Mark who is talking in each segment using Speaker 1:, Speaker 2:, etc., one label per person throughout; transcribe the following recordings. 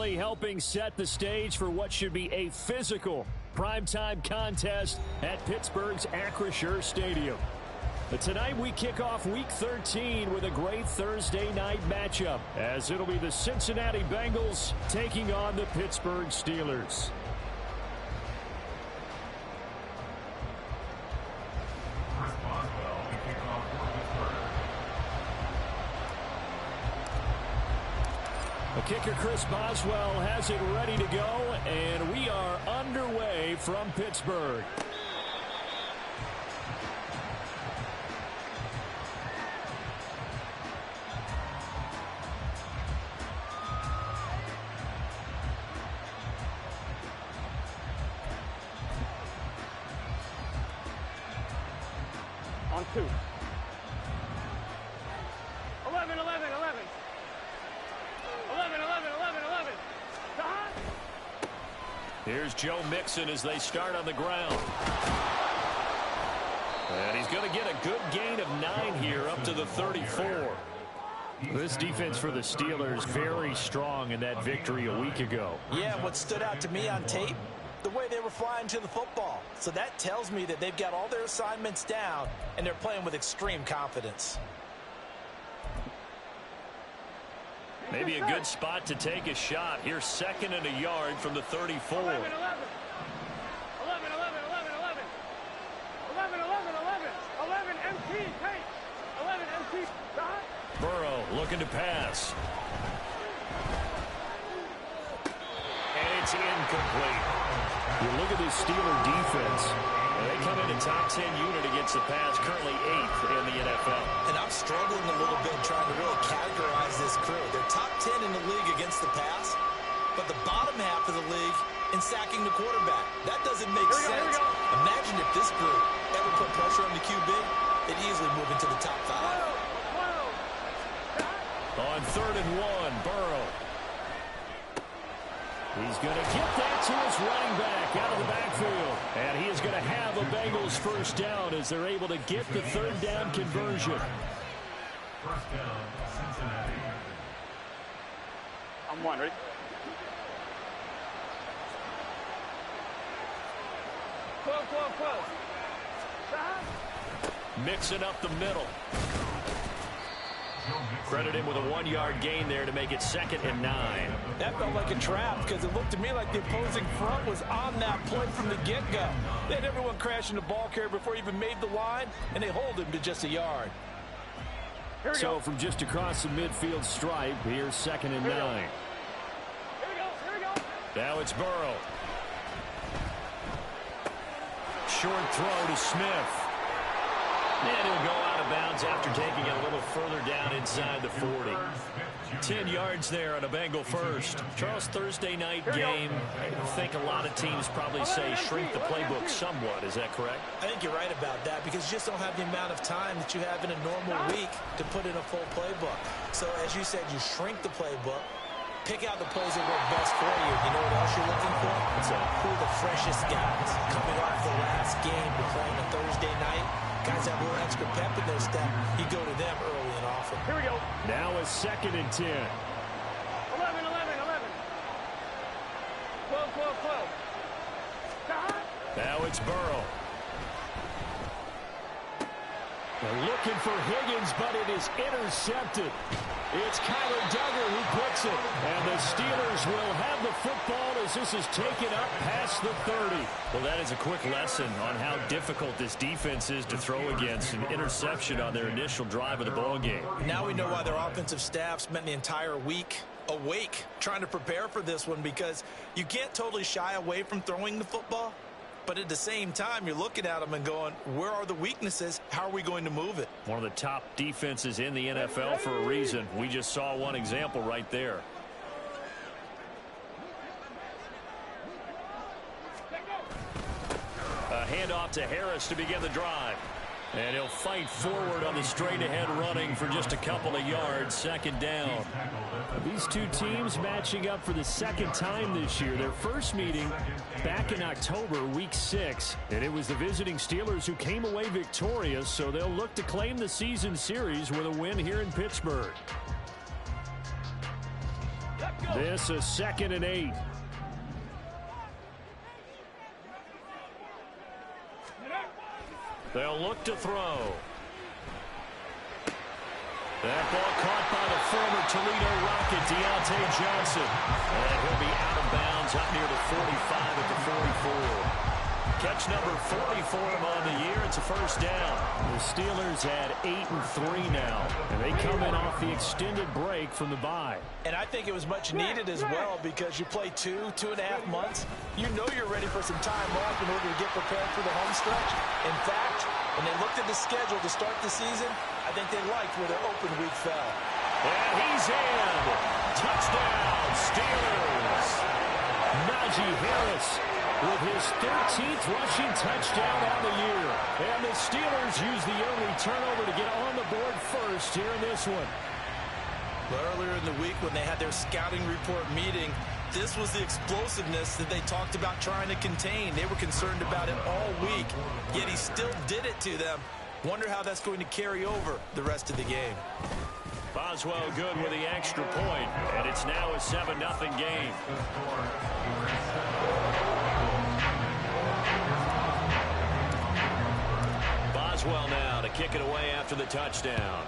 Speaker 1: finally helping set the stage for what should be a physical primetime contest at Pittsburgh's Acrisure Stadium. But tonight we kick off Week 13 with a great Thursday night matchup, as it'll be the Cincinnati Bengals taking on the Pittsburgh Steelers. The kicker, Chris Boswell, has it ready to go, and we are underway from Pittsburgh.
Speaker 2: On 2. 11, 11, 11. 11, 11, 11, 11.
Speaker 1: Here's Joe Mixon as they start on the ground. And he's going to get a good gain of 9 here up to the 34. This defense for the Steelers very strong in that victory a week ago.
Speaker 3: Yeah, what stood out to me on tape, the way they were flying to the football. So that tells me that they've got all their assignments down and they're playing with extreme confidence.
Speaker 1: Maybe a good spot to take a shot. Here's 2nd and a yard from the 34.
Speaker 2: 11, 11. 11, 11, 11, 11. 11, 11, 11. 11, MT, take. 11, MT, stop.
Speaker 1: Burrow looking to pass. And it's incomplete. You look at this Steeler defense. They come in a top 10 unit against the pass, currently 8th in the NFL.
Speaker 3: And I'm struggling a little bit trying to really categorize this crew. They're top 10 in the league against the pass, but the bottom half of the league in sacking the quarterback. That doesn't make sense. Imagine if this group ever put pressure on the QB, they'd easily move into the top 5.
Speaker 1: On 3rd and 1, Burrow. He's going to get that to his running back out of the backfield. And he is going to have a Bengals first down as they're able to get the 3rd down conversion.
Speaker 2: First down, Cincinnati. I'm 1, ready?
Speaker 1: Mixing up the middle. Credit him with a 1-yard gain there to make it 2nd and 9.
Speaker 3: That felt like a trap because it looked to me like the opposing front was on that play from the get-go. They had everyone crashing the ball carrier before he even made the line, and they hold him to just a yard.
Speaker 1: So from just across the midfield stripe, here's 2nd and 9.
Speaker 2: Here we go.
Speaker 1: Now it's Burrow. Short throw to Smith. And he'll go out of bounds after taking it a little further down inside the 40. 10 yards there on a Bengal first. Charles, Thursday night game. I think a lot of teams probably say shrink the playbook somewhat. Is that correct?
Speaker 3: I think you're right about that because you just don't have the amount of time that you have in a normal week to put in a full playbook. So as you said, you shrink the playbook. Pick out the plays that work best for you. You know what else you're looking for? Who are the freshest guys coming off the last game to play on a Thursday night? Guys have a little extra pep in their step. You go to them early and often.
Speaker 2: Here we go.
Speaker 1: Now a 2nd and 10. 11,
Speaker 2: 11, 11. 12, 12, 12.
Speaker 1: Now it's Burrow. They're looking for Higgins, but it is intercepted. It's Kyler Duggar who puts it. And the Steelers will have the football as this is taken up past the 30. Well, that is a quick lesson on how difficult this defense is to throw against. An interception on their initial drive of the ballgame.
Speaker 3: Now we know why their offensive staff spent the entire week awake trying to prepare for this one, because you can't totally shy away from throwing the football. But at the same time, you're looking at them and going, where are the weaknesses? How are we going to move it?
Speaker 1: One of the top defenses in the NFL for a reason. We just saw one example right there. A handoff to Harris to begin the drive. And he'll fight forward on the straight-ahead running for just a couple of yards. 2nd down. These two teams matching up for the 2nd time this year. Their first meeting back in October, week 6. And it was the visiting Steelers who came away victorious, so they'll look to claim the season series with a win here in Pittsburgh. This is 2nd and 8. They'll look to throw. That ball caught by the former Toledo Rocket, Deontay Johnson. And he'll be out of bounds up near the 45 at the 44. Catch number 40 for him on the year. It's a first down. The Steelers had 8-3 now, and they come in off the extended break from the bye.
Speaker 3: And I think it was much needed as well because you play 2.5 months. You know you're ready for some time off in order to get prepared for the home stretch. In fact, when they looked at the schedule to start the season, I think they liked where their open week fell.
Speaker 1: And he's in. Touchdown, Steelers. Najee Harris with his 13th rushing touchdown on the year. And the Steelers use the early turnover to get on the board first here in this one.
Speaker 3: But earlier in the week when they had their scouting report meeting, this was the explosiveness that they talked about trying to contain. They were concerned about it all week, yet he still did it to them. Wonder how that's going to carry over the rest of the game.
Speaker 1: Boswell good with the extra point, and it's now a 7-0 game. Boswell now to kick it away after the touchdown.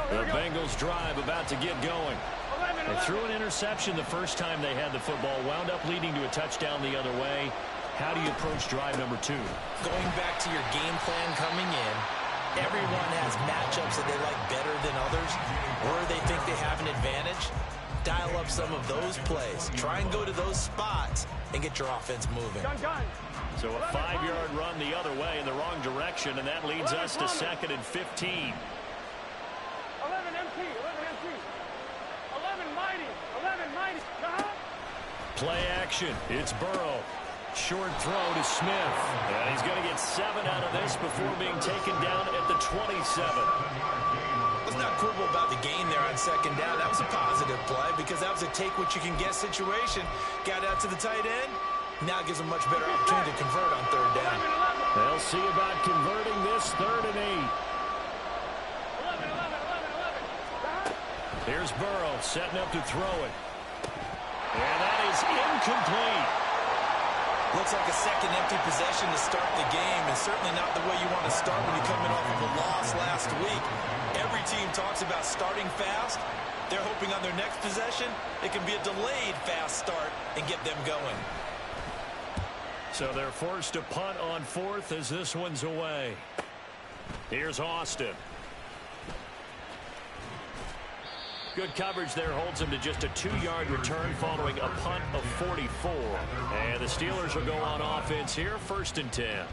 Speaker 1: The Bengals drive about to get going. They threw an interception the first time they had the football, wound up leading to a touchdown the other way. How do you approach drive number 2?
Speaker 3: Going back to your game plan coming in, everyone has matchups that they like better than others, or they think they have an advantage. Dial up some of those plays. Try and go to those spots and get your offense moving.
Speaker 1: So a 5-yard run the other way in the wrong direction, and that leads us to 2nd and 15.
Speaker 2: 11 MT, 11 MT. 11 mighty, 11 mighty.
Speaker 1: Play action. It's Burrow. Short throw to Smith. And he's going to get 7 out of this before being taken down at the 27.
Speaker 3: Let's not quibble about the gain there on 2nd down. That was a positive play because that was a take-what-you-can-get situation. Got out to the tight end. Now gives them much better opportunity to convert on 3rd down.
Speaker 1: They'll see about converting this 3rd and 8. Here's Burrow setting up to throw it. And that is incomplete.
Speaker 3: Looks like a second empty possession to start the game, and certainly not the way you want to start when you're coming off of a loss last week. Every team talks about starting fast. They're hoping on their next possession it can be a delayed fast start and get them going.
Speaker 1: So they're forced to punt on 4th as this one's away. Here's Austin. Good coverage there holds him to just a 2-yard return following a punt of 44. And the Steelers will go on offense here, 1st and 10.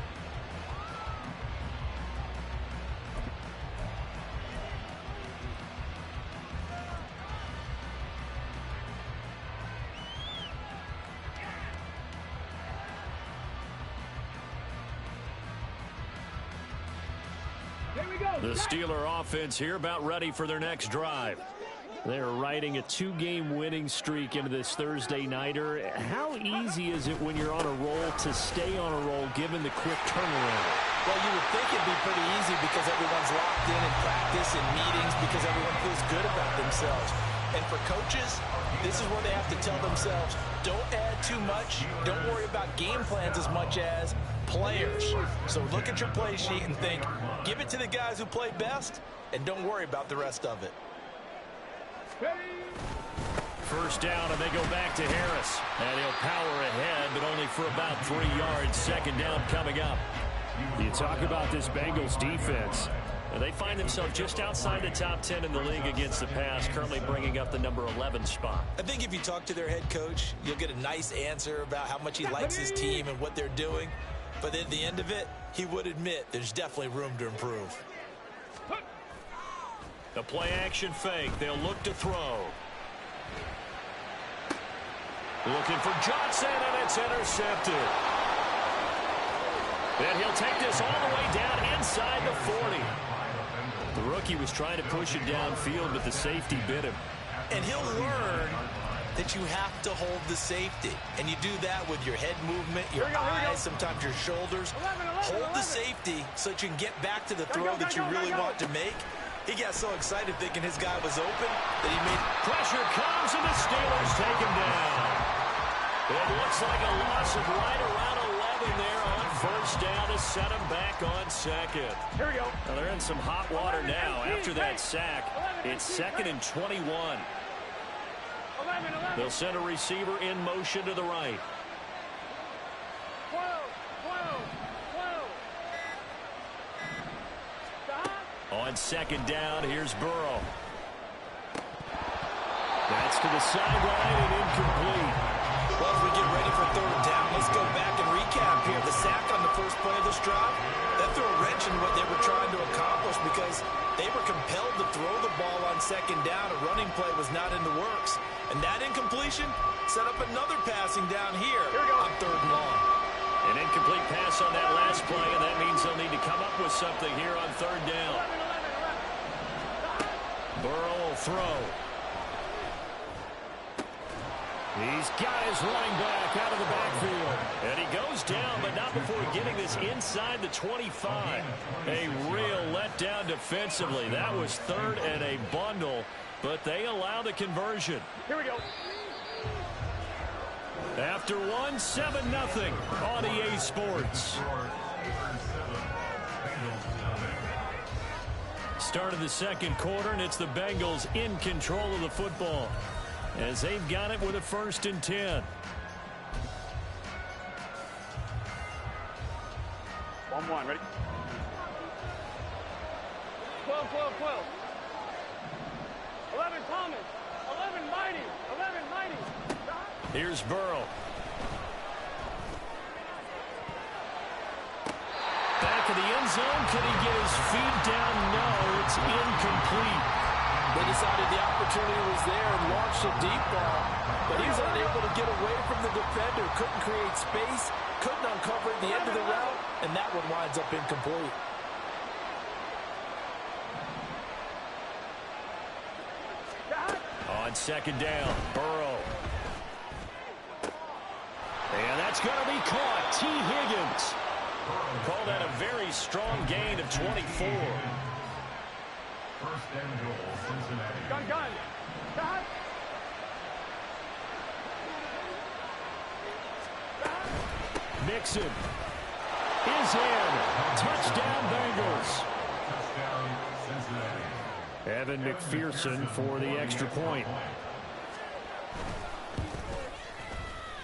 Speaker 1: The Steeler offense here about ready for their next drive. They're riding a 2-game winning streak into this Thursday nighter. How easy is it when you're on a roll to stay on a roll given the quick turnaround?
Speaker 3: Well, you would think it'd be pretty easy because everyone's locked in practice and meetings because everyone feels good about themselves. And for coaches, this is where they have to tell themselves, don't add too much. Don't worry about game plans as much as players. So look at your play sheet and think, give it to the guys who play best, and don't worry about the rest of it.
Speaker 1: First down, and they go back to Harris. And he'll power ahead, but only for about 3 yards. 2nd down coming up. You talk about this Bengals defense. They find themselves just outside the top 10 in the league against the pass, currently bringing up the number 11 spot.
Speaker 3: I think if you talk to their head coach, you'll get a nice answer about how much he likes his team and what they're doing. But at the end of it, he would admit there's definitely room to improve.
Speaker 1: The play action fake. They'll look to throw. Looking for Johnson, and it's intercepted. And he'll take this all the way down inside the 40. The rookie was trying to push it downfield, but the safety bit him.
Speaker 3: And he'll learn that you have to hold the safety. And you do that with your head movement, your eyes, sometimes your shoulders. Hold the safety so that you can get back to the throw that you really want to make. He got so excited thinking his guy was open that he made...
Speaker 1: Pressure comes, and the Steelers take him down. It looks like a loss of right around 11 there on first down to set him back on second.
Speaker 2: Here we go.
Speaker 1: Well, they're in some hot water now after that sack. It's 2nd and 21.
Speaker 2: 11.
Speaker 1: They'll send a receiver in motion to the right.
Speaker 2: 12.
Speaker 1: On second down, here's Burrow. That's to the sideline and incomplete.
Speaker 3: Well, as we get ready for third down, let's go back and recap here. The sack on the first play of this drive, that threw a wrench in what they were trying to accomplish because they were compelled to throw the ball on second down. A running play was not in the works. And that incompletion set up another passing down here on third and long.
Speaker 1: An incomplete pass on that last play, and that means they'll need to come up with something here on third down. Burrow will throw. He's got his running back out of the backfield. And he goes down, but not before getting this inside the 25. A real letdown defensively. That was third and a bundle, but they allow the conversion.
Speaker 2: Here we go.
Speaker 1: After one, 7-0 on EA Sports. Start of the second quarter, and it's the Bengals in control of the football as they've got it with a 1st and 10.
Speaker 2: 1-1, ready? 12. 11 Thomas. 11 Mighty. 11 Mighty.
Speaker 1: Here's Burrow. Back of the end zone. Can he get his feet down? No, it's incomplete.
Speaker 4: They decided the opportunity was there and launched a deep ball, but he's unable to get away from the defender. Couldn't create space, couldn't uncover the end of the route, and that one winds up incomplete.
Speaker 1: On second down, Burrow. And that's going to be caught. T. Higgins. Call that a very strong gain of 24.
Speaker 2: Gun.
Speaker 1: Mixon is in. Touchdown, Bengals. Evan McPherson for the extra point.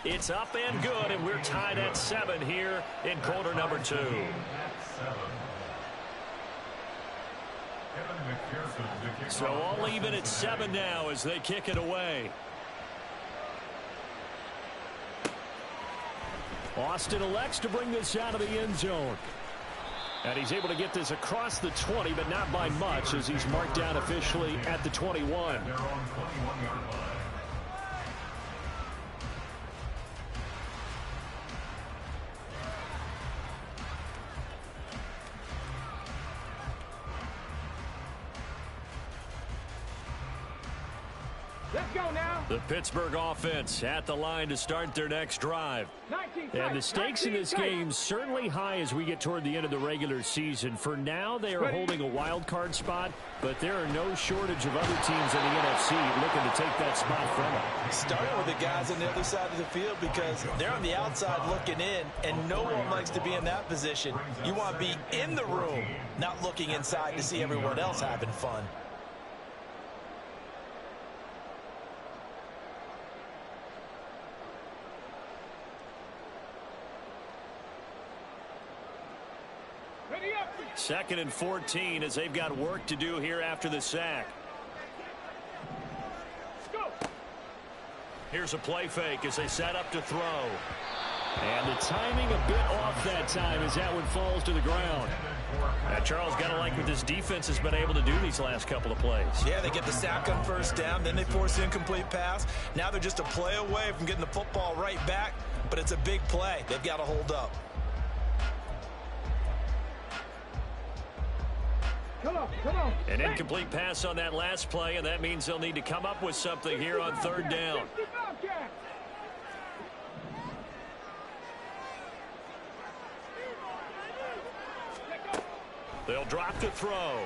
Speaker 1: It's up and good, and we're tied at 7 here in quarter number 2. So all even at 7 now as they kick it away. Austin elects to bring this out of the end zone. And he's able to get this across the 20, but not by much as he's marked down officially at the 21.
Speaker 2: Let's go now.
Speaker 1: The Pittsburgh offense at the line to start their next drive. And the stakes in this game certainly high as we get toward the end of the regular season. For now, they are holding a wild card spot, but there are no shortage of other teams in the NFC looking to take that spot from them.
Speaker 3: Starting with the guys on the other side of the field because they're on the outside looking in, and no one likes to be in that position. You want to be in the room, not looking inside to see everyone else having fun.
Speaker 1: Second and 14 as they've got work to do here after the sack. Here's a play fake as they set up to throw. And the timing a bit off that time as that one falls to the ground. Charles, got to like what this defense has been able to do these last couple of plays.
Speaker 3: Yeah, they get the sack on first down, then they force the incomplete pass. Now they're just a play away from getting the football right back, but it's a big play. They've got to hold up.
Speaker 1: An incomplete pass on that last play, and that means they'll need to come up with something here on third down. They'll drop the throw.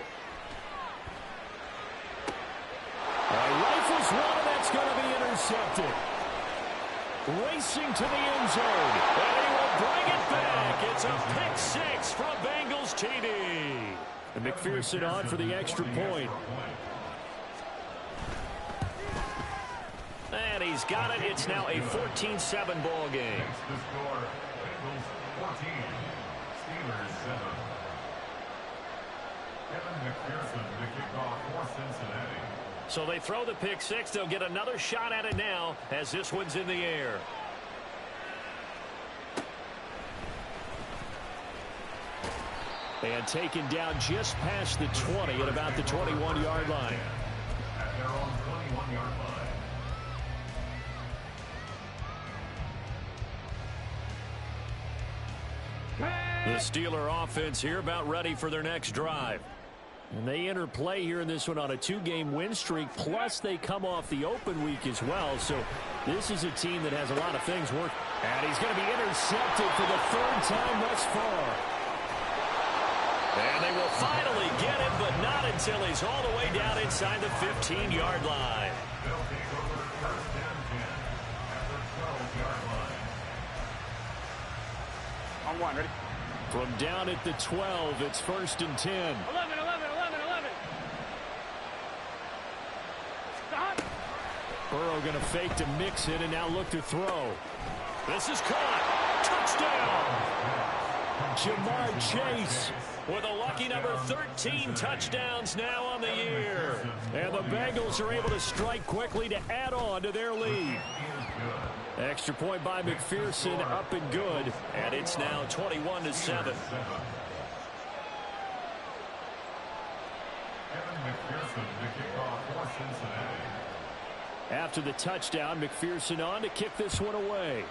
Speaker 1: Rifles one, and that's going to be intercepted. Racing to the end zone, and he will bring it back. It's a pick six from Bengals TD. And McPherson on for the extra point. And he's got it. It's now a 14-7 ball game. So they throw the pick six. They'll get another shot at it now as this one's in the air. And taken down just past the 20 at about the 21-yard line.
Speaker 5: At their own 21-yard line.
Speaker 1: The Steeler offense here about ready for their next drive. And they enter play here in this one on a 2-game win streak, plus they come off the open week as well. So this is a team that has a lot of things working. And he's going to be intercepted for the third time thus far. And they will finally get him, but not until he's all the way down inside the 15-yard line.
Speaker 5: They'll take over first and 10 at the 12-yard line.
Speaker 2: On one, ready?
Speaker 1: From down at the 12, it's first and 10.
Speaker 2: 11. Stop.
Speaker 1: Burrow going to fake to mix it and now look to throw. This is caught. Touchdown. Jamar Chase with a lucky number 13 touchdowns now on the year. And the Bengals are able to strike quickly to add on to their lead. Extra point by McPherson, up and good. And it's now 21-7. After the touchdown, McPherson on to kick this one away.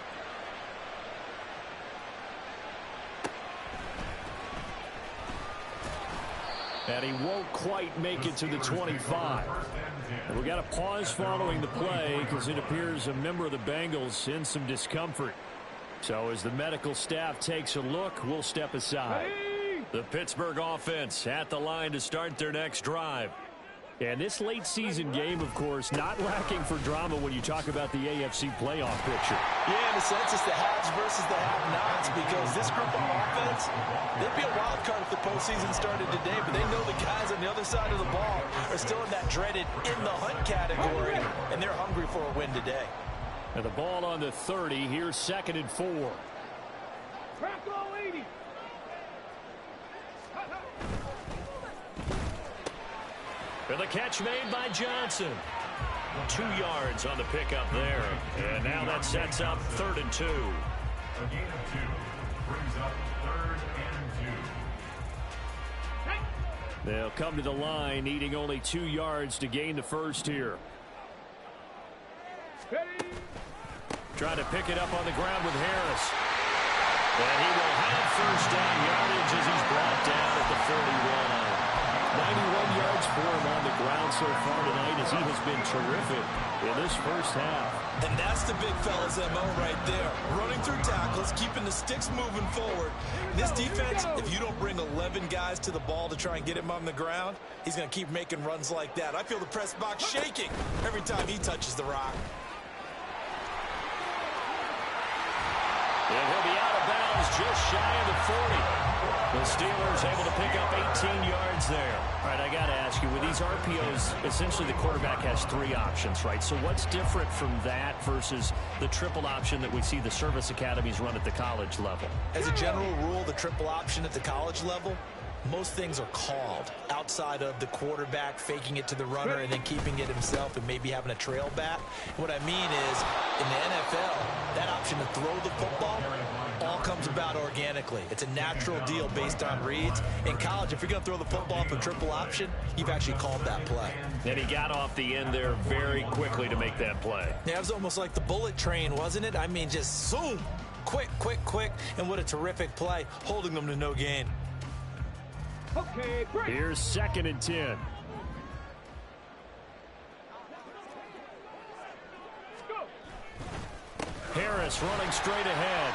Speaker 1: And he won't quite make it to the 25. And we got a pause following the play because it appears a member of the Bengals in some discomfort. So as the medical staff takes a look, we'll step aside. The Pittsburgh offense at the line to start their next drive. And this late season game, of course, not lacking for drama when you talk about the AFC playoff picture.
Speaker 3: Yeah, in a sense, it's the haves versus the have-nots, because this group on offense, they'd be a wild card if the postseason started today, but they know the guys on the other side of the ball are still in that dreaded in-the-hunt category, and they're hungry for a win today.
Speaker 1: And the ball on the 30, here's 2nd and 4.
Speaker 2: Crack all 80.
Speaker 1: And the catch made by Johnson. 2 yards on the pickup there. And now that sets up 3rd and 2.
Speaker 5: A gain of 2 brings up 3rd and 2.
Speaker 1: They'll come to the line, needing only 2 yards to gain the first here. Trying to pick it up on the ground with Harris. And he will have first down yardage as he's brought down at the 41. 91 yards for him on the ground so far tonight as he has been terrific in this first half.
Speaker 3: And that's the big fella's MO right there. Running through tackles, keeping the sticks moving forward. This defense, if you don't bring 11 guys to the ball to try and get him on the ground, he's going to keep making runs like that. I feel the press box shaking every time he touches the rock.
Speaker 1: And he'll be out of bounds just shy of the 40. The Steelers able to pick up 18 yards there. All right, I got to ask you, with these RPOs, essentially the quarterback has 3 options, right? So what's different from that versus the triple option that we see the service academies run at the college level?
Speaker 3: As a general rule, the triple option at the college level, most things are called outside of the quarterback faking it to the runner and then keeping it himself and maybe having a trail back. What I mean is, in the NFL, that option to throw the football all comes about organically. It's a natural deal based on reads. In college, if you're going to throw the football up a triple option, you've actually called that play.
Speaker 1: And he got off the end there very quickly to make that play.
Speaker 3: Yeah, it was almost like the bullet train, wasn't it? I mean, just zoom, quick, and what a terrific play, holding them to no gain.
Speaker 2: Okay, break.
Speaker 1: Here's 2nd and 10.
Speaker 2: Go.
Speaker 1: Harris running straight ahead.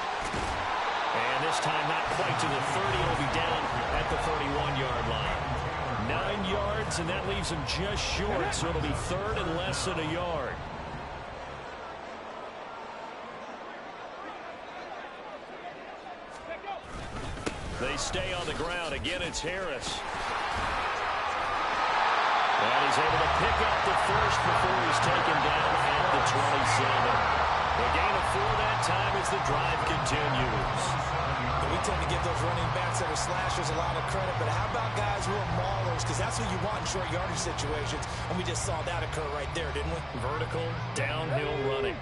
Speaker 1: And this time not quite to the 30. It'll be down at the 31-yard line. 9 yards, and that leaves him just short, so it'll be 3rd and less than a yard. They stay on the ground. Again, it's Harris. And he's able to pick up the first before he's taken down at the 27. The gain of 4 that time as the drive continues.
Speaker 3: We tend to give those running backs that are slashers a lot of credit, but how about guys who are maulers? Because that's what you want in short yardage situations, and we just saw that occur right there, didn't we?
Speaker 1: Vertical, downhill running.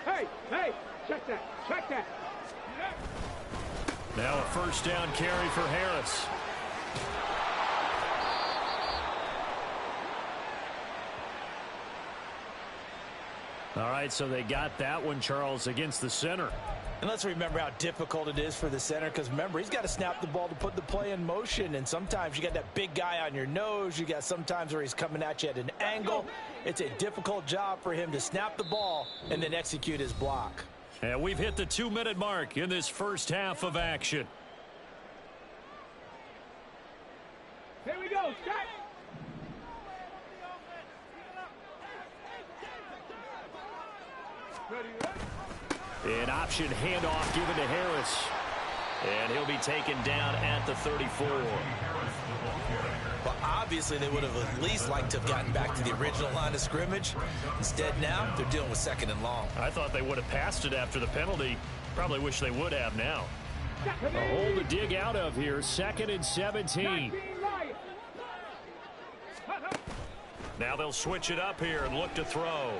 Speaker 2: Hey, hey, check that, check that.
Speaker 1: Now a 1st down carry for Harris. All right, so they got that one, Charles, against the center.
Speaker 3: And let's remember how difficult it is for the center, because remember, he's got to snap the ball to put the play in motion, and sometimes you got that big guy on your nose. You got sometimes where he's coming at you at an angle. It's a difficult job for him to snap the ball and then execute his block.
Speaker 1: And we've hit the 2-minute mark in this first half of action.
Speaker 2: Here we go, start.
Speaker 1: An option handoff given to Harris. And he'll be taken down at the 34.
Speaker 3: Well, obviously, they would have at least liked to have gotten back to the original line of scrimmage. Instead, now, they're dealing with 2nd and long.
Speaker 1: I thought they would have passed it after the penalty. Probably wish they would have now. A hole to dig out of here. 2nd and 17. Now they'll switch it up here and look to throw.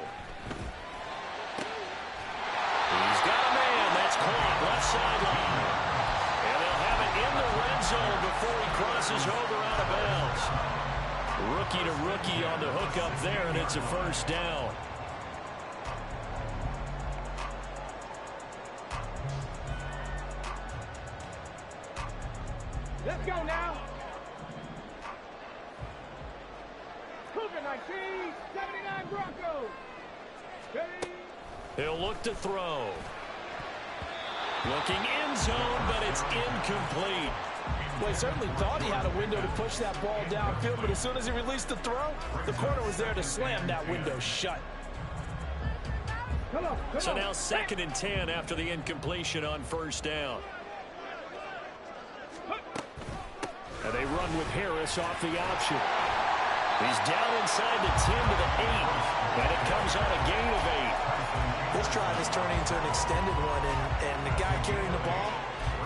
Speaker 1: He's got a man. That's caught left sideline. And they'll have it in the red zone before he crosses over out of bounds. Rookie to rookie on the hook up there, and it's a 1st down.
Speaker 2: Let's go now. Cougar 19, 79 Broncos. Ready?
Speaker 1: He'll look to throw. Looking end zone, but it's incomplete.
Speaker 4: Well, he certainly thought he had a window to push that ball downfield, but as soon as he released the throw, the corner was there to slam that window shut.
Speaker 2: Come on, come
Speaker 1: So
Speaker 2: on.
Speaker 1: now 2nd and 10 after the incompletion on 1st down. And they run with Harris off the option. He's down inside the 10 to the 8. And it comes on a gain of 8.
Speaker 3: This drive is turning into an extended one, and the guy carrying the ball,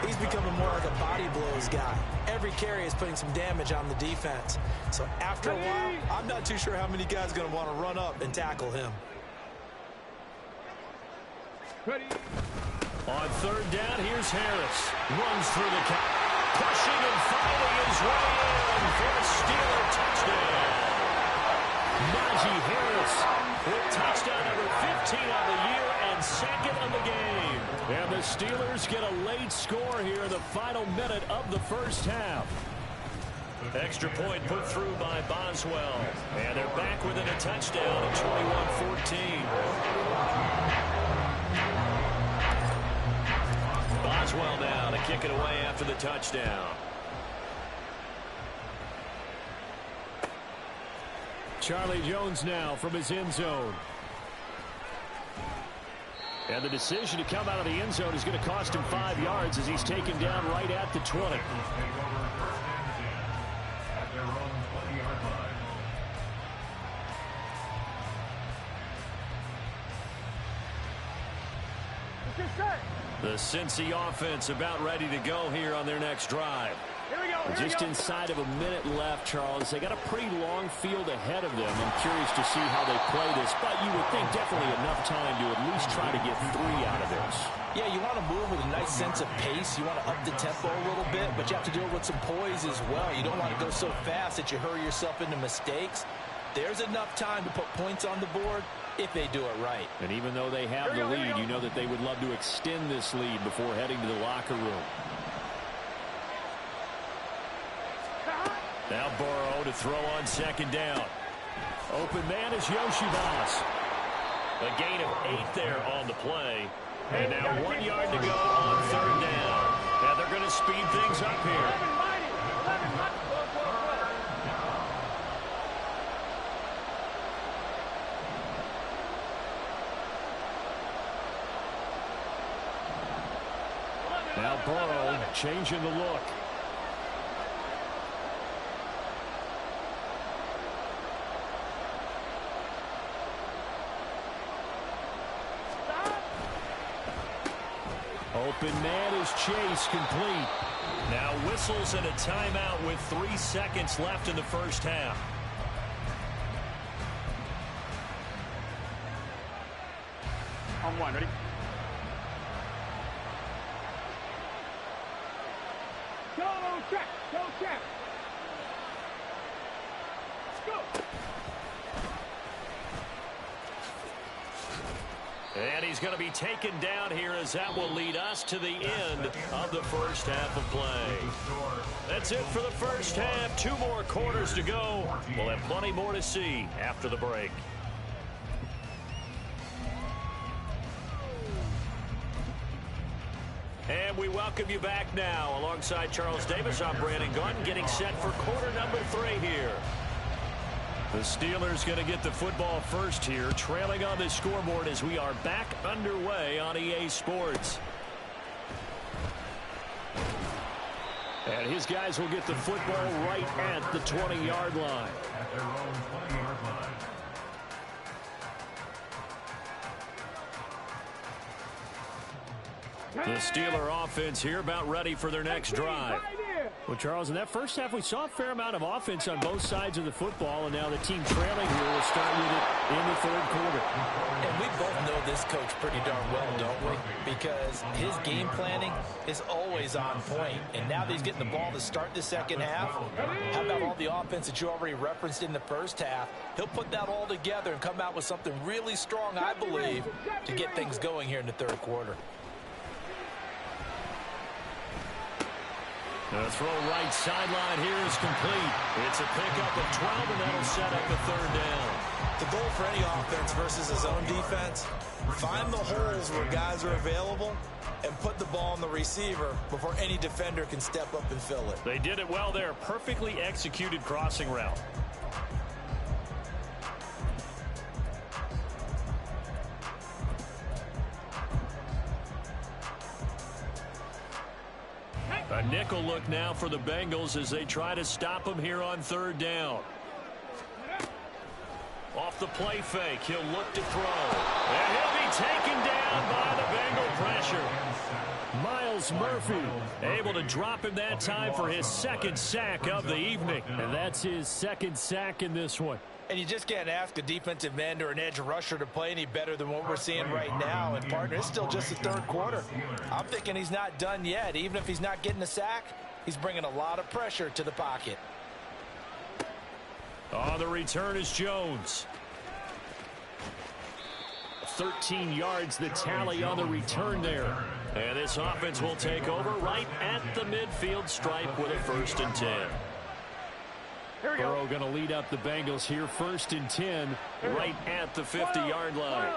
Speaker 3: he's becoming more like a body blows guy. Every carry is putting some damage on the defense. So after a while, I'm not too sure how many guys are going to want to run up and tackle him.
Speaker 2: Ready?
Speaker 1: On 3rd down, here's Harris. Runs through the count. Pushing and finding his way in for a Steeler touchdown. Najee Harris with touchdown number 15 on the year and 2nd on the game. And the Steelers get a late score here in the final minute of the first half. Extra point put through by Boswell. And they're back within a touchdown at 21-14. Boswell now to kick it away after the touchdown. Charlie Jones now from his end zone. And the decision to come out of the end zone is going to cost him 5 yards as he's taken down right at the 20.
Speaker 5: At their own 20-yard line.
Speaker 2: What's your set?
Speaker 1: The Cincy offense about ready to go here on their next drive.
Speaker 2: Here we go, here
Speaker 1: Just
Speaker 2: we go.
Speaker 1: inside of a minute left, Charles. They got a pretty long field ahead of them. I'm curious to see how they play this, but you would think definitely enough time to at least try to get 3 out of this.
Speaker 3: Yeah, you want to move with a nice sense of pace. You want to up the tempo a little bit, but you have to do it with some poise as well. You don't want to go so fast that you hurry yourself into mistakes. There's enough time to put points on the board if they do it right.
Speaker 1: And even though they have the lead, you know that they would love to extend this lead before heading to the locker room. Now Burrow to throw on second down. Open man is Yoshibas. A gain of 8 there on the play. And now 1 yard to go on third down. Now they're going to speed things up here. Now Burrow changing the look. Open man is Chase, complete. Now whistles and a timeout with 3 seconds left in the first half.
Speaker 2: On one, ready? Go check, go check. Let's go.
Speaker 1: And he's going to be taken down here as that will lead us to the end of the first half of play. That's it for the first half. 2 more quarters to go. We'll have plenty more to see after the break. And we welcome you back now. Alongside Charles Davis, I'm Brandon Gunn, getting set for quarter number 3 here. The Steelers going to get the football first here, trailing on the scoreboard as we are back underway on EA Sports. And his guys will get the football right at the 20-yard line.
Speaker 5: At their own 20-yard line.
Speaker 1: The Steeler offense here about ready for their next drive. Well, Charles, in that first half, we saw a fair amount of offense on both sides of the football, and now the team trailing here will start with it in the third quarter.
Speaker 3: And we both know this coach pretty darn well, don't we? Because his game planning is always on point. And now that he's getting the ball to start the second half, how about all the offense that you already referenced in the first half? He'll put that all together and come out with something really strong, I believe, to get things going here in the third quarter.
Speaker 1: The throw right sideline here is complete. It's a pickup of 12, and that'll set up a third down.
Speaker 3: The goal for any offense versus his own defense, find the holes where guys are available and put the ball on the receiver before any defender can step up and fill it.
Speaker 1: They did it well there. Perfectly executed crossing route. A nickel look now for the Bengals as they try to stop him here on third down. Off the play fake, he'll look to throw. And he'll be taken down by the Bengal pressure. Miles Murphy able to drop him that time for his second sack of the evening. And that's his second sack in this one.
Speaker 3: And you just can't ask a defensive end or an edge rusher to play any better than what we're seeing right now. And, partner, it's still just the third quarter. I'm thinking he's not done yet. Even if he's not getting a sack, he's bringing a lot of pressure to the pocket.
Speaker 1: On the return is Jones. 13 yards the tally on the return there. And this offense will take over right at the midfield stripe with a 1st and 10. Burrow going to lead up the Bengals here, 1st and 10, right at the 50-yard line.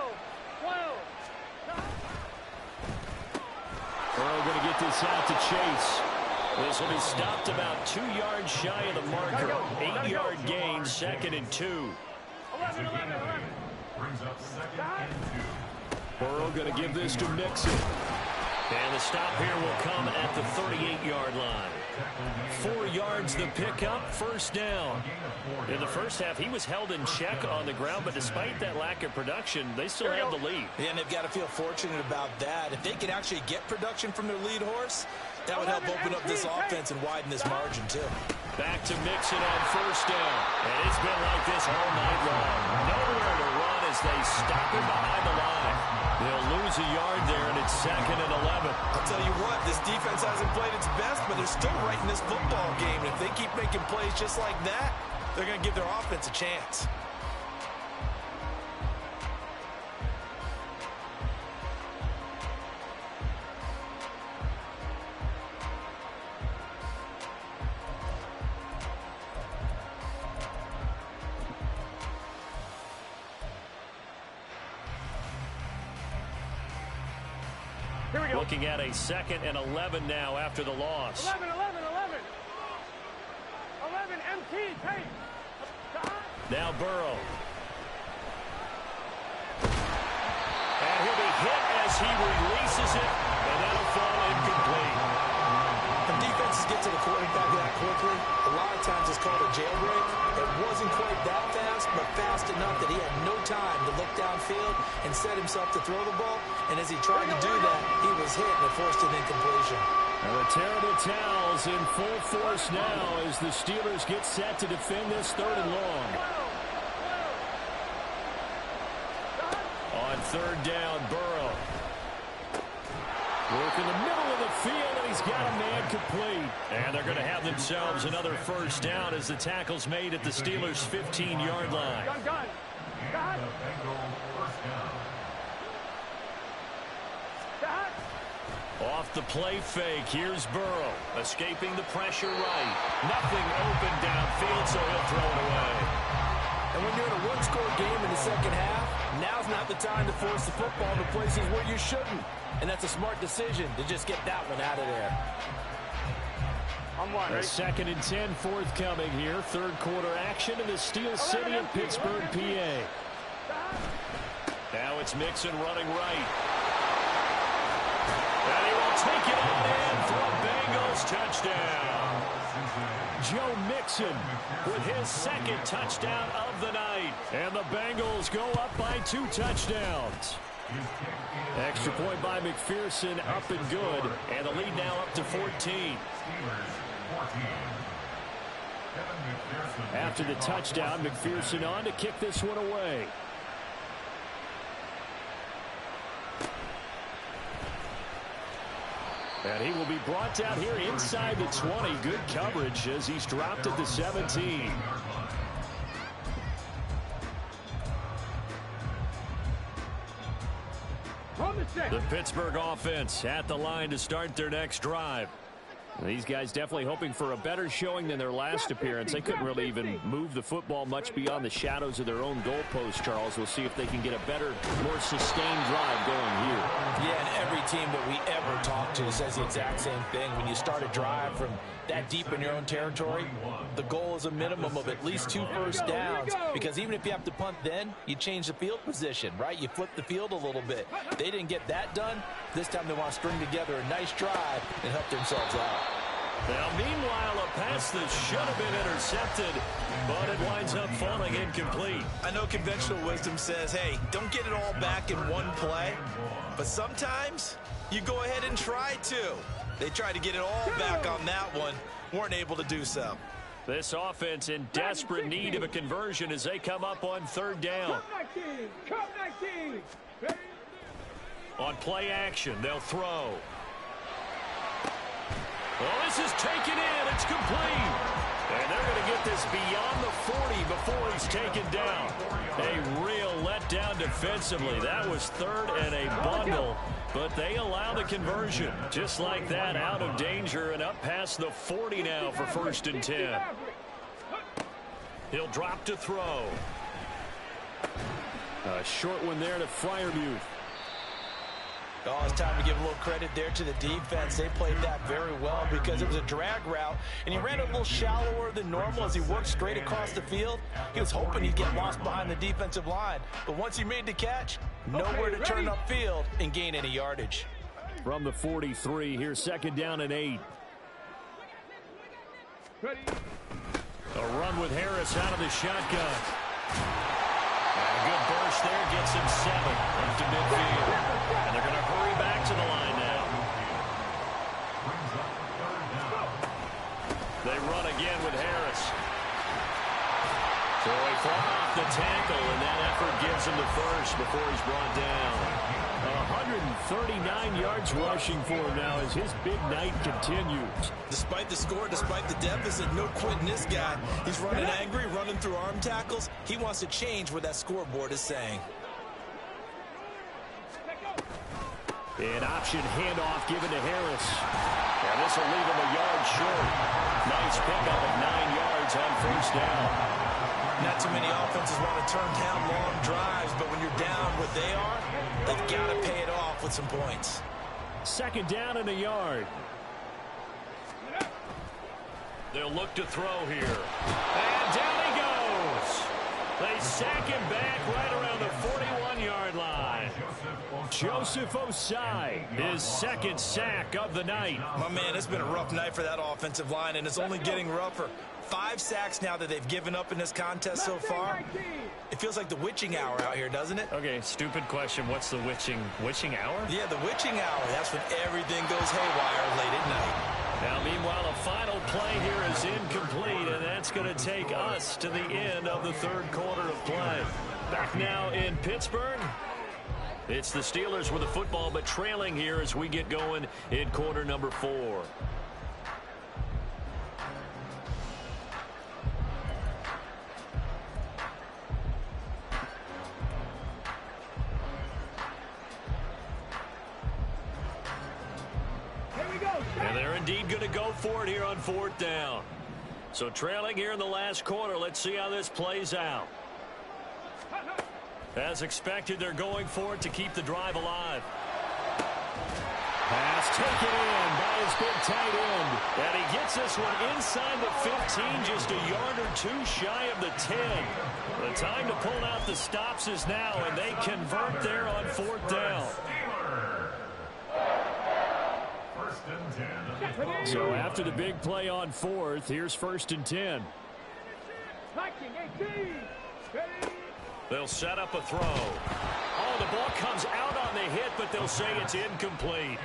Speaker 1: Burrow going to get this out to Chase. This will be stopped about 2 yards shy of the marker. 8-yard gain, 2nd and 2.
Speaker 2: 11.
Speaker 5: Brings up 2nd and 2.
Speaker 1: Burrow going to give this to Mixon. And the stop here will come at the 38-yard line. 4 yards the pickup, 1st down. In the first half, he was held in check on the ground, but despite that lack of production, they still have the lead.
Speaker 3: Yeah, and they've got to feel fortunate about that. If they can actually get production from their lead horse, that would help open up this offense and widen this margin, too.
Speaker 1: Back to Mixon on 1st down. And it's been like this all night long. Nowhere to run as they stop him behind the line. They'll lose a yard there, and it's 2nd and 11.
Speaker 3: I'll tell you what, this defense hasn't played its best, but they're still right in this football game. And if they keep making plays just like that, they're going to give their offense a chance.
Speaker 2: Here we go.
Speaker 1: Looking at a 2nd and 11 now after the loss.
Speaker 2: 11, 11, 11. 11, MT, take.
Speaker 1: Now Burrow. And he'll be hit as he releases it, and that'll fall incomplete.
Speaker 3: When defenses get to the quarterback that quickly, a lot of times it's called a jailbreak. It wasn't quite that fast, but fast enough that he had no time to look downfield and set himself to throw the ball. And as he tried to do that, he was hit and it forced an incompletion.
Speaker 1: And the terrible towels in full force now as the Steelers get set to defend this 3rd and long. On 3rd down, Burrow. Work in the middle of the field, and he's got a man complete. And they're going to have themselves another 1st down as the tackle's made at the Steelers' 15-yard line.
Speaker 2: Gun, gun. Gun.
Speaker 1: Off the play fake, here's Burrow, escaping the pressure right. Nothing open downfield, so he'll throw it away.
Speaker 4: And when you're in a one-score game in the 2nd half, now's not the time to force the football to places where you shouldn't. And that's a smart decision to just get that one out of there.
Speaker 2: On one,
Speaker 1: A 2nd and 10 forthcoming here. 3rd quarter action in the Steel City of Pittsburgh, PA. Now it's Mixon running right. And he will take it on in for a Bengals touchdown. Joe Mixon with his 2nd touchdown of the night. And the Bengals go up by 2 touchdowns. Extra point by McPherson, up and good. And the lead now up to 14. After the touchdown, McPherson on to kick this one away. And he will be brought down here inside the 20. Good coverage as he's dropped at the 17. The Pittsburgh offense at the line to start their next drive. These guys definitely hoping for a better showing than their last appearance. They couldn't really even move the football much beyond the shadows of their own goalpost, Charles. We'll see if they can get a better, more sustained drive going here.
Speaker 3: Yeah, and every team that we ever talk to says the exact same thing. When you start a drive from that deep in your own territory, the goal is a minimum of at least 2 first downs, because even if you have to punt then, you change the field position, right? You flip the field a little bit. They didn't get that done. This time they want to string together a nice drive and help themselves out.
Speaker 1: Now, meanwhile, a pass that should have been intercepted, but it winds up falling incomplete.
Speaker 3: I know conventional wisdom says, hey, don't get it all back in one play, but sometimes you go ahead and try to. They tried to get it all back on that one, weren't able to do so.
Speaker 1: This offense in desperate need of a conversion as they come up on 3rd down. On play action, they'll throw. Well, this is taken in. It's complete. And they're going to get this beyond the 40 before he's taken down. A real letdown defensively. That was 3rd and a bundle, but they allow the conversion. Just like that, out of danger and up past the 40 now for 1st and 10. He'll drop to throw. A short one there to Freiermuth.
Speaker 3: Oh, it's time to give a little credit there to the defense. They played that very well because it was a drag route, and he ran a little shallower than normal as he worked straight across the field. He was hoping he'd get lost behind the defensive line, but once he made the catch, nowhere to turn upfield and gain any yardage.
Speaker 1: From the 43, here's 2nd down and 8. A run with Harris out of the shotgun. A good burst there, gets him 7 up to midfield. And they're going to hurry back to the line now. They run again with Harris. So he fought off the tackle, and that effort gives him the first before he's brought down. 139 yards rushing for him now as his big night continues.
Speaker 3: Despite the score, despite the deficit, no quitting this guy. He's running angry, running through arm tackles. He wants to change what that scoreboard is saying.
Speaker 1: An option handoff given to Harris. And this will leave him a yard short. Nice pickup of 9 yards on 1st down.
Speaker 3: Not too many offenses want to turn down long drives, but when you're down what they are, they've got to pay it off with some points.
Speaker 1: Second down and a yard. They'll look to throw here. And down he goes. They sack him back right around the 41-yard line. Joseph Osai, his second sack of the night.
Speaker 3: My man, it's been a rough night for that offensive line, and it's only getting rougher. 5 sacks now that they've given up in this contest so far. It feels like the witching hour out here, doesn't it?
Speaker 1: Okay, stupid question. What's the witching hour?
Speaker 3: Yeah, the witching hour. That's when everything goes haywire late at night.
Speaker 1: Now, meanwhile, a final play here is incomplete, and that's going to take us to the end of the third quarter of play. Back now in Pittsburgh. It's the Steelers with the football, but trailing here as we get going in quarter number 4. And they're indeed going to go for it here on 4th down. So trailing here in the last quarter. Let's see how this plays out. As expected, they're going for it to keep the drive alive. Pass taken in by his big tight end. And he gets this one inside the 15, just a yard or 2 shy of the 10. The time to pull out the stops is now, and they convert there on 4th down. So after the big play on 4th, here's 1st and 10. They'll set up a throw. Oh, the ball comes out on the hit, but they'll say it's incomplete.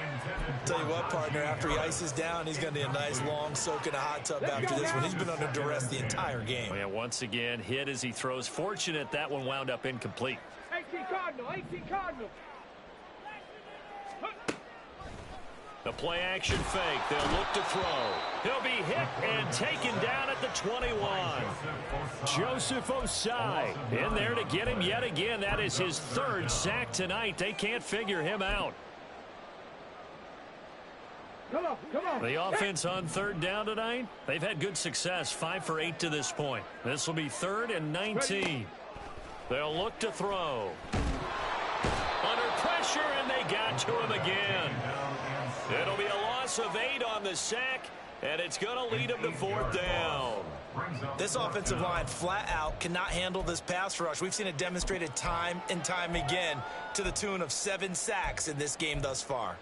Speaker 3: Tell you what, partner, after he ices down, he's going to need a nice long soak in a hot tub after this one. He's been under duress the entire game.
Speaker 1: Oh, yeah, once again, hit as he throws. Fortunate that one wound up incomplete.
Speaker 2: 18 Cardinal.
Speaker 1: The play action fake. They'll look to throw. He'll be hit and taken down at the 21. Joseph Osai in there to get him yet again. That is his 3rd sack tonight. They can't figure him out.
Speaker 2: Come on.
Speaker 1: The offense on 3rd down tonight, they've had good success. 5 for 8 to this point. This will be 3rd and 19. They'll look to throw. Under pressure, and they got to him again. It'll be a loss of 8 on the sack, and it's going to lead them to 4th down.
Speaker 3: This offensive line flat out cannot handle this pass rush. We've seen it demonstrated time and time again to the tune of 7 sacks in this game thus far.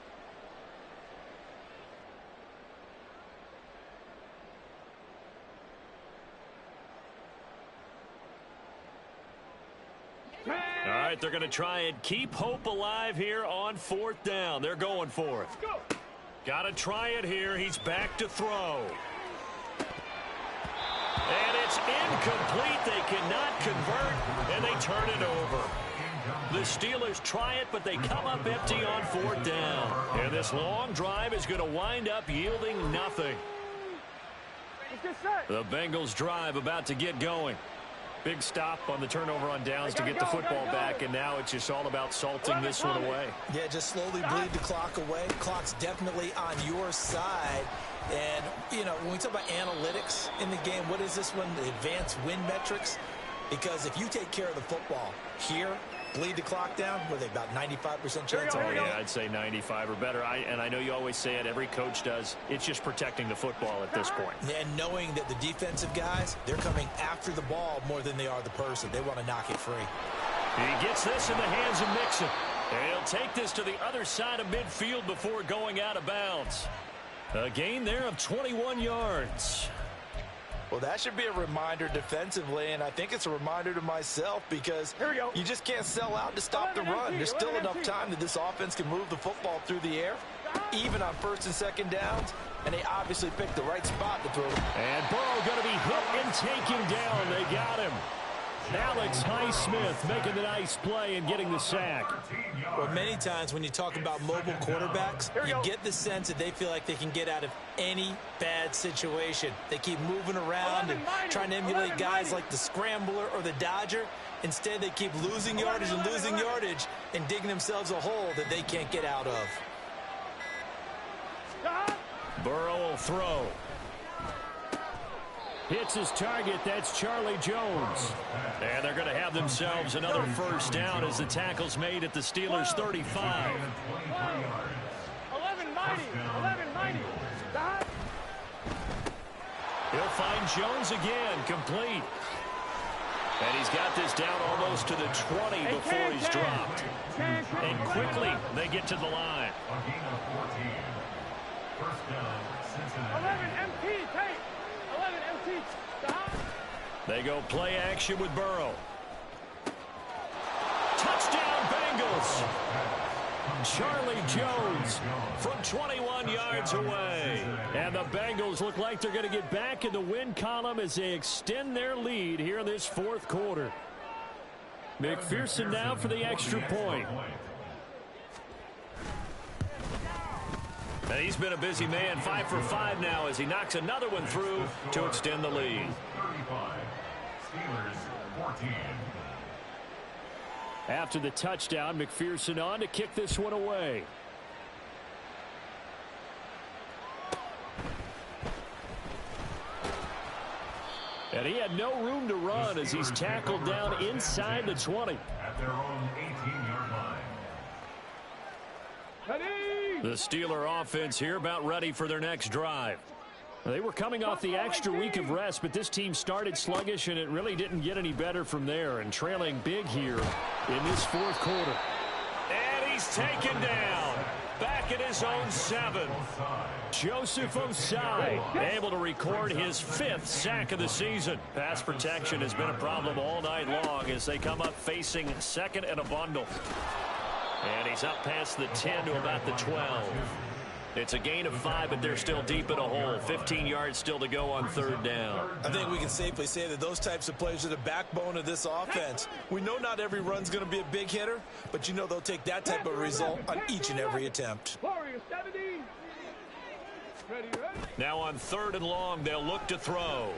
Speaker 1: All right, they're going to try and keep hope alive here on 4th down. They're going for it. Got to try it here. He's back to throw. And it's incomplete. They cannot convert, and they turn it over. The Steelers try it, but they come up empty on 4th down. And this long drive is going to wind up yielding nothing. The Bengals drive about to get going. Big stop on the turnover on downs to get the football back, and now it's just all about salting this one away.
Speaker 3: Yeah, just slowly bleed the clock away. Clock's definitely on your side. And, you know, when we talk about analytics in the game, what is this one? The advanced win metrics? Because if you take care of the football here, bleed the clock down, with about 95% chance.
Speaker 1: Oh, yeah, I'd say 95 or better. And I know you always say it, every coach does. It's just protecting the football at this point.
Speaker 3: And knowing that the defensive guys, they're coming after the ball more than they are the person. They want to knock it free.
Speaker 1: He gets this in the hands of Mixon. And he'll take this to the other side of midfield before going out of bounds. A gain there of 21 yards.
Speaker 3: Well, that should be a reminder defensively, and I think it's a reminder to myself because you just can't sell out to stop the run. There's still enough time that this offense can move the football through the air, even on 1st and 2nd downs, and they obviously picked the right spot to throw.
Speaker 1: And Burrow going to be hit and taken down. They got him. Alex Highsmith making the nice play and getting the sack.
Speaker 3: Well, many times when you talk about mobile quarterbacks, you get the sense that they feel like they can get out of any bad situation. They keep moving around and trying to emulate guys like the Scrambler or the Dodger. Instead, they keep losing yardage and digging themselves a hole that they can't get out of.
Speaker 1: Burrow will throw. Hits his target. That's Charlie Jones. And they're going to have themselves another 1st down as the tackle's made at the Steelers' 35.
Speaker 2: mighty. 11 mighty. Stop.
Speaker 1: He'll find Jones again, complete. And he's got this down almost to the 20 before he's dropped. And quickly, they get to the line.
Speaker 5: A gain of 14. First down, Cincinnati.
Speaker 2: 11 MT, take. 11 MT. Stop.
Speaker 1: They go play action with Burrow. Touchdown, Bengals. Charlie Jones from 21 yards away. And the Bengals look like they're going to get back in the win column as they extend their lead here in this fourth quarter. McPherson now for the extra point. And he's been a busy man, 5 for 5 now as he knocks another one through to extend the lead.
Speaker 5: 35. Steelers 14.
Speaker 1: After the touchdown, McPherson on to kick this one away. And he had no room to run as he's tackled down inside the 20.
Speaker 5: At their own 18-yard line.
Speaker 2: Ready.
Speaker 1: The Steeler offense here about ready for their next drive. They were coming off the extra week of rest, but this team started sluggish, and it really didn't get any better from there. And trailing big here in this fourth quarter. And he's taken down. Back at his own 7. Joseph Osai able to record his 5th sack of the season. Pass protection has been a problem all night long as they come up facing second and a bundle. And he's up past the 10 to about the 12. It's a gain of 5, but they're still deep in a hole. 15 yards still to go on third down.
Speaker 3: I think we can safely say that those types of plays are the backbone of this offense. We know not every run's going to be a big hitter, but you know they'll take that type of result on each and every attempt.
Speaker 2: Warriors 70. Ready.
Speaker 1: Now on third and long, they'll look to throw.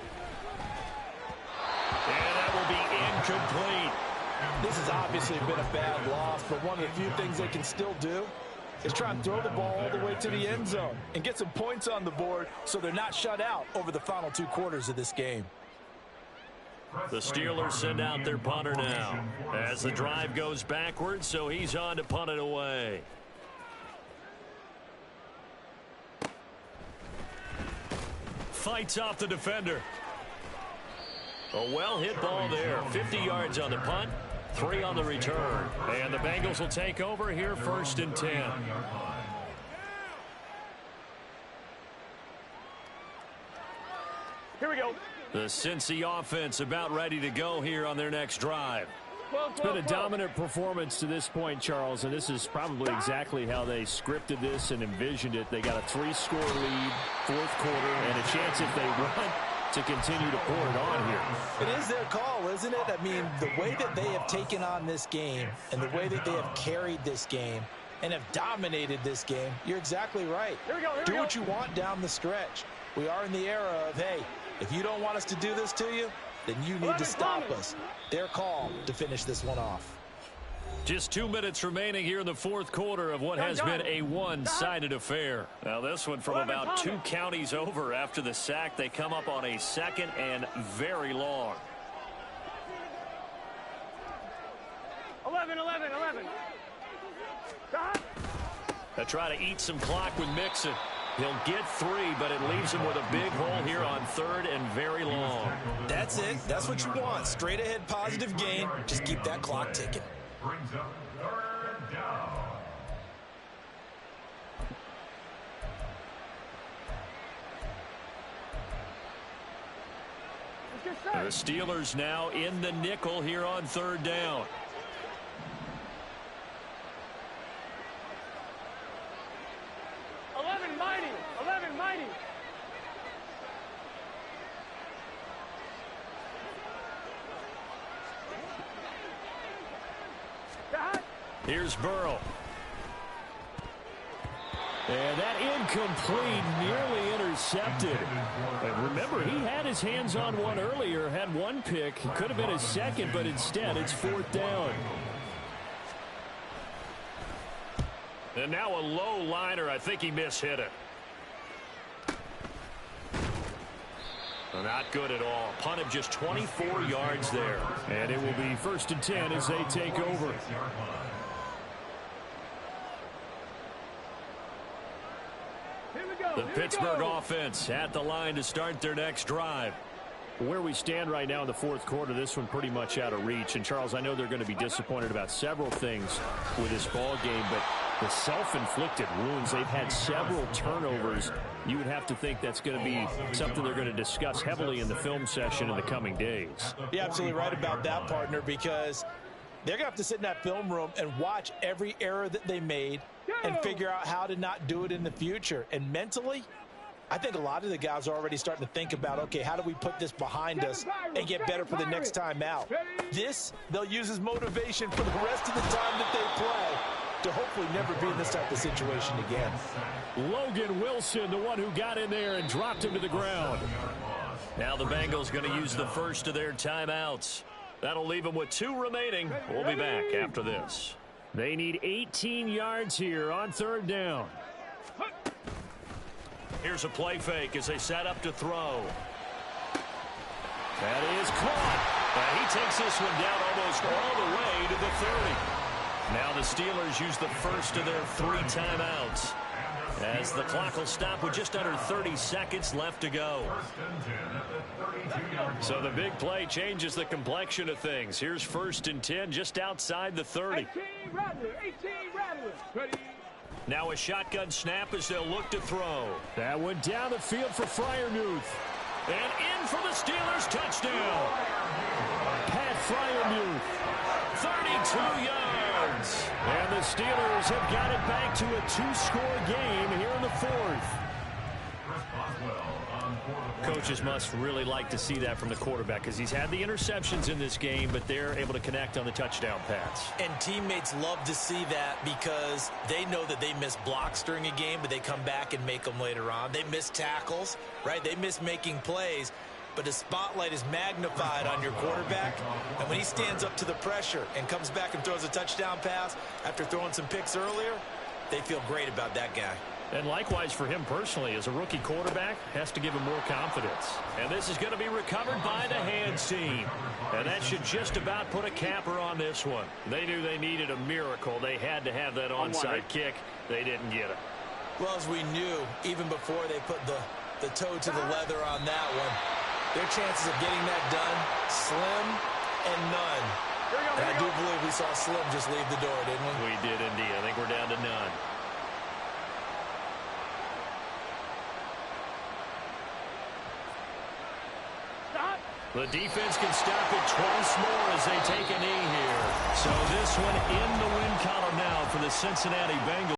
Speaker 1: And that will be incomplete.
Speaker 4: This has obviously been a bad loss, but one of the few things they can still do is try and throw the ball all the way to the end zone and get some points on the board so they're not shut out over the final 2 quarters of this game.
Speaker 1: The Steelers send out their punter now as the drive goes backwards, so he's on to punt it away. Fights off the defender. A well-hit ball there. 50 yards on the punt, 3 on the return. And the Bengals will take over here first and 10.
Speaker 2: Here we go.
Speaker 1: The Cincy offense about ready to go here on their next drive.
Speaker 2: It's
Speaker 1: been a dominant performance to this point, Charles, and this is probably exactly how they scripted this and envisioned it. They got a 3-score lead, fourth quarter, and a chance if they want to continue to pour it on here.
Speaker 3: It is their call, isn't it? I mean, the way that they have taken on this game and the way that they have carried this game and have dominated this game, you're exactly right.
Speaker 2: Here we go.
Speaker 3: Do what you want down the stretch. We are in the era of, hey, if you don't want us to do this to you, then you need to stop us. Their call to finish this one off.
Speaker 1: Just 2 minutes remaining here in the fourth quarter of what has been a one-sided affair. Now this one from about 2 counties over after the sack. They come up on a second and very long.
Speaker 2: 11. Stop.
Speaker 1: They try to eat some clock with Mixon. He'll get 3, but it leaves him with a big hole here on third and very long.
Speaker 3: That's it. That's what you want. Straight ahead positive gain. Just keep that clock ticking.
Speaker 5: Brings up third down.
Speaker 1: The Steelers now in the nickel here on third down.
Speaker 2: Mighty.
Speaker 1: Here's Burrow. And that incomplete, nearly intercepted. And remember, he had his hands on one earlier, had 1 pick. It could have been his second, but instead it's 4th down. And now a low liner. I think he mishit it. Not good at all. Punt of just 24 yards there. And it will be 1st and 10 as they take over. The Pittsburgh offense at the line to start their next drive.
Speaker 6: Where we stand right now in the fourth quarter, this one pretty much out of reach. And, Charles, I know they're going to be disappointed about several things with this ball game, but the self-inflicted wounds, they've had several turnovers. You would have to think that's going to be something they're going to discuss heavily in the film session in the coming days.
Speaker 3: You're absolutely right about that, partner, because they're going to have to sit in that film room and watch every error that they made and figure out how to not do it in the future. And mentally, I think a lot of the guys are already starting to think about, okay, how do we put this behind us and get better for the next time out? This, they'll use as motivation for the rest of the time that they play to hopefully never be in this type of situation again.
Speaker 6: Logan Wilson, the one who got in there and dropped him to the ground.
Speaker 1: Now the Bengals going to use the first of their timeouts. That'll leave them with 2 remaining. We'll be back after this.
Speaker 6: They need 18 yards here on third down.
Speaker 1: Here's a play fake as they set up to throw. That is caught. He takes this one down almost all the way to the 30. Now the Steelers use the first of their 3 timeouts, as the clock will stop with just under 30 seconds left to go. So the big play changes the complexion of things. Here's 1st and 10 just outside the 30.
Speaker 2: 18 Rattler. Ready.
Speaker 1: Now a shotgun snap as they'll look to throw.
Speaker 6: That went down the field for Freiermuth.
Speaker 1: And in for the Steelers, touchdown.
Speaker 6: Pat Freiermuth.
Speaker 1: 32 yards.
Speaker 6: And the Steelers have got it back to a 2-score game here in the 4th.
Speaker 1: Coaches must really like to see that from the quarterback, because he's had the interceptions in this game, but they're able to connect on the touchdown pass.
Speaker 3: And teammates love to see that because they know that they miss blocks during a game, but they come back and make them later on. They miss tackles, right? They miss making plays, but the spotlight is magnified on your quarterback. And when he stands up to the pressure and comes back and throws a touchdown pass after throwing some picks earlier, they feel great about that guy.
Speaker 6: And likewise for him personally, as a rookie quarterback, has to give him more confidence.
Speaker 1: And this is going to be recovered by the hands team. And that should just about put a capper on this one.
Speaker 6: They knew they needed a miracle. They had to have that onside kick. They didn't get it.
Speaker 3: Well, as we knew, even before they put the toe to the leather on that one, their chances of getting that done, slim and none. And I do believe we saw Slim just leave the door, didn't we?
Speaker 1: We did indeed. I think we're down to none. The defense can stop it twice more as they take a knee here. So this one in the win column now for the Cincinnati Bengals.